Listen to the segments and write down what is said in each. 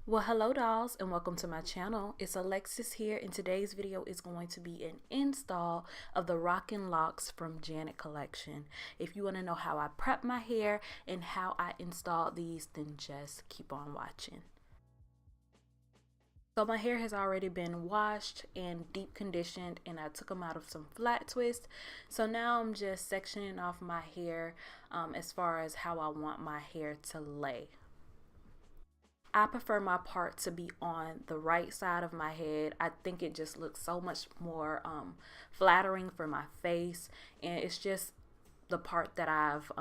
Well, hello dolls and welcome to my channel. It's Alexis here, and today's video is going to be an install of the Rockin Locs from Janet Collection. If you want to know how I prep my hair and how I install these, then just keep on watching. So my hair has already been washed and deep conditioned, and I took them out of some flat twists. So now I'm just sectioning off my hair as far as how I want my hair to lay. I prefer my part to be on the right side of my head. I think it just looks so much more flattering for my face, and it's just the part that I've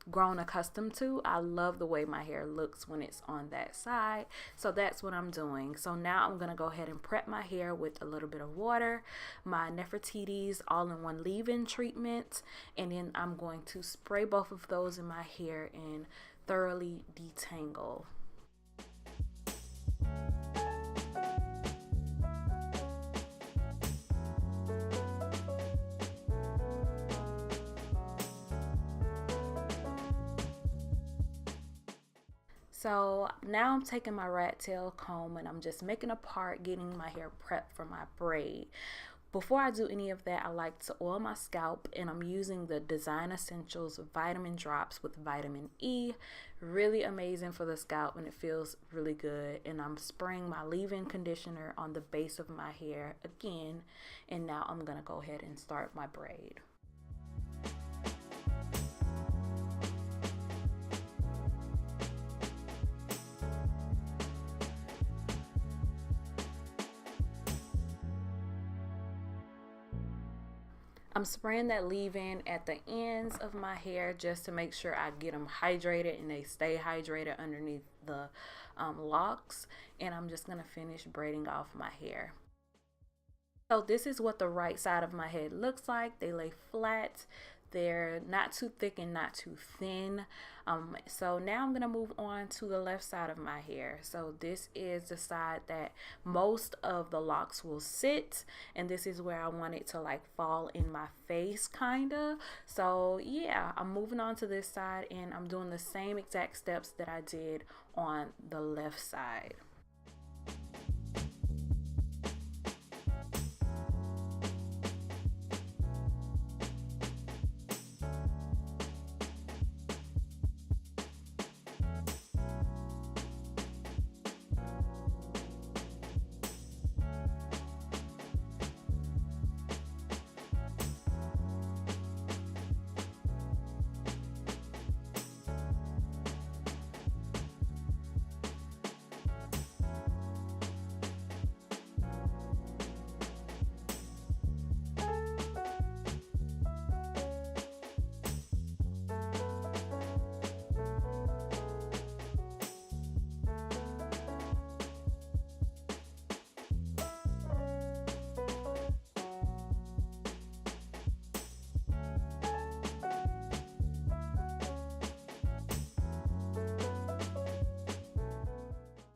grown accustomed to. I love the way my hair looks when it's on that side, so that's what I'm doing. So now I'm gonna go ahead and prep my hair with a little bit of water, my Nefertiti's all-in-one leave-in treatment, and then I'm going to spray both of those in my hair and thoroughly detangle. So now I'm taking my rat tail comb and I'm just making a part, getting my hair prepped for my braid. Before I do any of that, I like to oil my scalp, and I'm using the Design Essentials Vitamin Drops with vitamin E. Really amazing for the scalp, and it feels really good. And I'm spraying my leave-in conditioner on the base of my hair again, and now I'm gonna go ahead and start my braid. I'm spraying that leave-in at the ends of my hair just to make sure I get them hydrated and they stay hydrated underneath the locks. And I'm just going to finish braiding off my hair. So this is what the right side of my head looks like. They lay flat. They're not too thick and not too thin. So now I'm going to move on to the left side of my hair. So this is the side that most of the locks will sit, and this is where I want it to like fall in my face kinda. So yeah, I'm moving on to this side, and I'm doing the same exact steps that I did on the left side.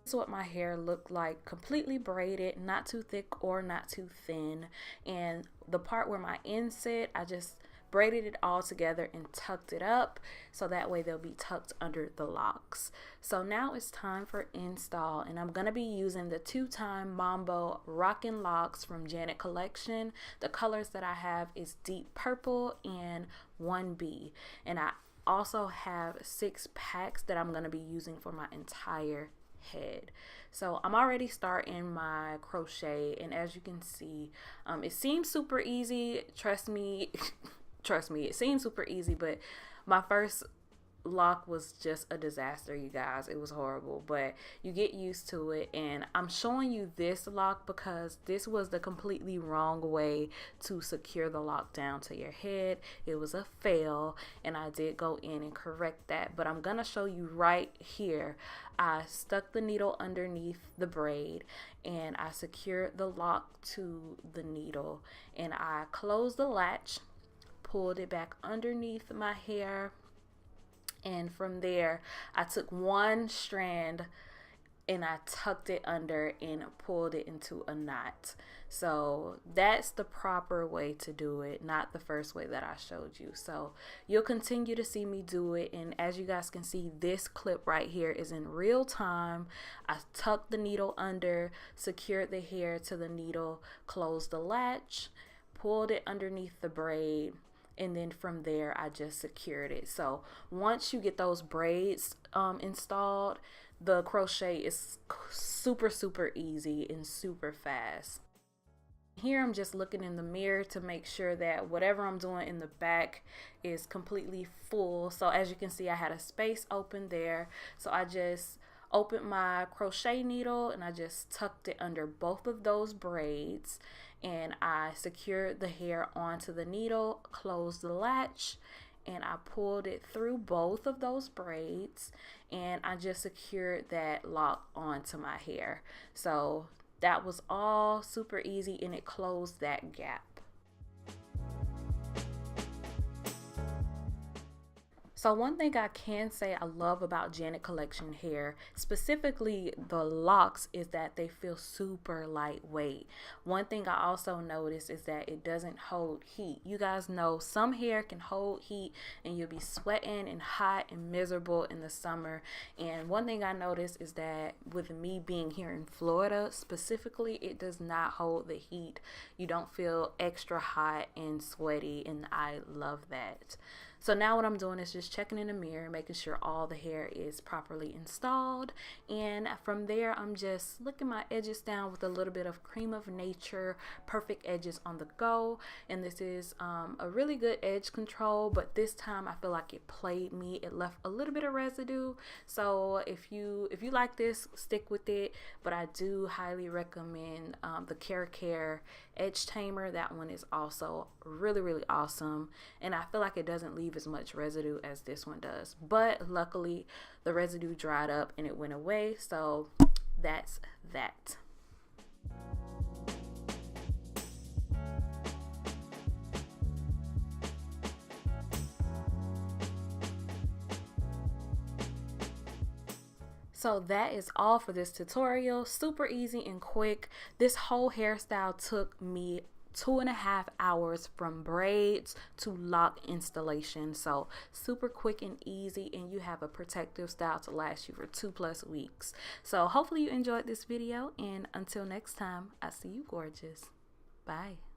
This is what my hair looked like, completely braided, not too thick or not too thin. And the part where my ends sit, I just braided it all together and tucked it up so that way they'll be tucked under the locks. So now it's time for install, and I'm gonna be using the 2-time Mambo Rockin Locs from Janet Collection. The colors that I have is deep purple and 1B, and I also have 6 packs that I'm gonna be using for my entire head. So I'm already starting my crochet, and as you can see, it seems super easy. Trust me, trust me, it seems super easy, but my first lock was just a disaster, you guys. It was horrible, but you get used to it. And I'm showing you this lock because this was the completely wrong way to secure the lock down to your head. It was a fail, and I did go in and correct that, but I'm gonna show you right here. I stuck the needle underneath the braid, and I secured the lock to the needle, and I closed the latch, pulled it back underneath my hair, and from there I took one strand and I tucked it under and pulled it into a knot. So that's the proper way to do it, not the first way that I showed you. So you'll continue to see me do it, and as you guys can see, this clip right here is in real time. I tucked the needle under, secured the hair to the needle, closed the latch, pulled it underneath the braid, and then from there I just secured it. So once you get those braids installed, the crochet is super easy and super fast. Here I'm just looking in the mirror to make sure that whatever I'm doing in the back is completely full. So as you can see, I had a space open there, so I just opened my crochet needle and I just tucked it under both of those braids, and I secured the hair onto the needle, closed the latch, and I pulled it through both of those braids, and I just secured that lock onto my hair. So that was all super easy, and it closed that gap. So one thing I can say I love about Janet Collection hair, specifically the locks, is that they feel super lightweight. One thing I also noticed is that it doesn't hold heat. You guys know some hair can hold heat and you'll be sweating and hot and miserable in the summer. And one thing I noticed is that with me being here in Florida specifically, it does not hold the heat. You don't feel extra hot and sweaty, and I love that. So now what I'm doing is just checking in the mirror, making sure all the hair is properly installed. And from there, I'm just licking my edges down with a little bit of Cream of Nature Perfect Edges on the Go. And this is a really good edge control, but this time I feel like it played me. It left a little bit of residue. So if you like this, stick with it. But I do highly recommend the Care Edge Tamer. That one is also really awesome, and I feel like it doesn't leave as much residue as this one does, but luckily the residue dried up and it went away, so that's that. So that is all for this tutorial. Super easy and quick. This whole hairstyle took me 2.5 hours from braids to lock installation. So super quick and easy, and you have a protective style to last you for 2+ weeks. So hopefully you enjoyed this video, and until next time, I see you gorgeous. Bye.